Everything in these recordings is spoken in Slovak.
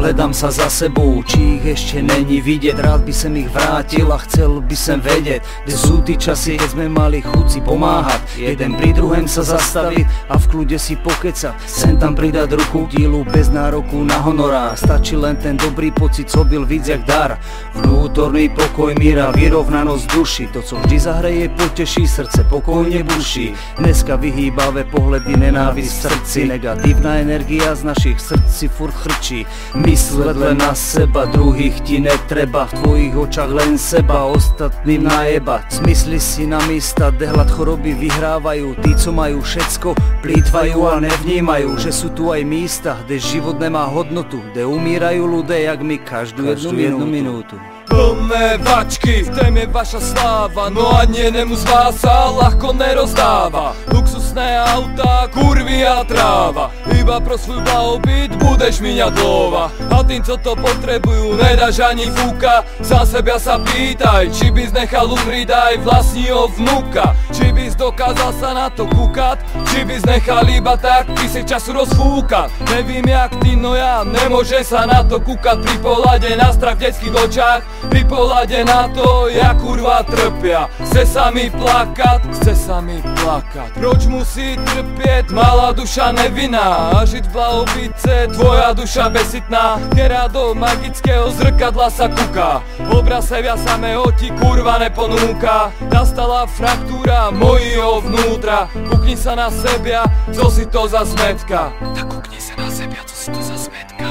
hledám sa za sebou, či ich ešte není vidieť. Rád by som ich vrátil a chcel by som vedieť, kde sú tí časy, keď sme mali chuť si pomáhať, jeden pri druhém sa zastaviť a v kľude si pokecať. Sem tam pridať ruku dílu bez nároku na honorár. Stačí len ten dobrý pocit, co byl víc jak dar. Vnútorný pokoj, míra, vyrovnanosť duši, to co vždy zahreje, poteší, srdce pokojne buší. Dneska vyhýbavé pohledy, nenávisť v srdci, negatívna energia z našich srdcí furt chrčí. Myslet len na seba, druhých ti netreba, v tvojich očách len seba, ostatným najeba. Zmysli si na místa, kde hlad choroby vyhrávajú, tí co majú všetko, plýtvajú a nevnímajú, že sú tu aj místa, kde život nemá hodnotu, kde umírajú ľudia jak my každú jednu minútu. Plné vačky, v tém je vaša sláva, no a nienemu z vás sa ľahko nerozdáva. Luxusné autá, kurvy a tráva, iba pro svoj blahobyt budeš míňať lova. A tým, co to potrebujú, nedáš ani fúka. Za seba sa pýtaj, či bys nechal umriť aj vlastního vnúka. Či bys dokázal sa na to kúkať, či bys nechal iba tak písek času rozfúkať. Nevím jak ty, no ja nemôžem sa na to kúkať pri pohľade na strach v detských očách, pri pohľade na to, jak kurva trpia. Chce sa mi plakať, chce sa mi plakať. Proč musí trpieť malá duša nevinná a žiť v blahobytce tvoja duša bezsytná, ktorá do magického zrkadla sa kúka. Obraz seba samého ti kurva neponúka. Nastala fraktúra mojho vnútra. Kúkni sa na sebia, co si to za zmetka. Tak kúkni sa na sebia, co si to za zmetka.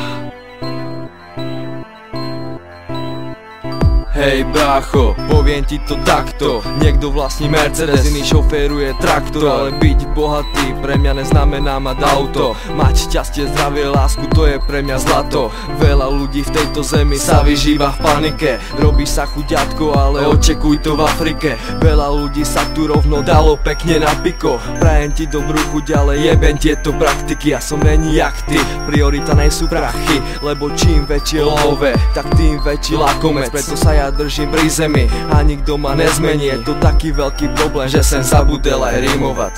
Hej brácho, poviem ti to takto. Niekto vlastní Mercedes, iný šoféruje traktor. Ale byť bohatý pre mňa neznamená mať auto. Mať šťastie, zdravie, lásku, to je pre mňa zlato. Veľa ľudí v tejto zemi sa vyžíva v panike. Robí sa chuďatko, ale očekuj to v Afrike. Veľa ľudí sa tu rovno dalo pekne na piko. Prajem ti dobrú chuť, ale jebem tieto praktiky. Ja som není jak ty, priorita nejsú prachy. Lebo čím väčšie love, tak tým väčší lakomec. Preto sa ja držím pri zemi a nikto ma nezmení. Je to taký veľký problém, že sem zabudel aj rimovať.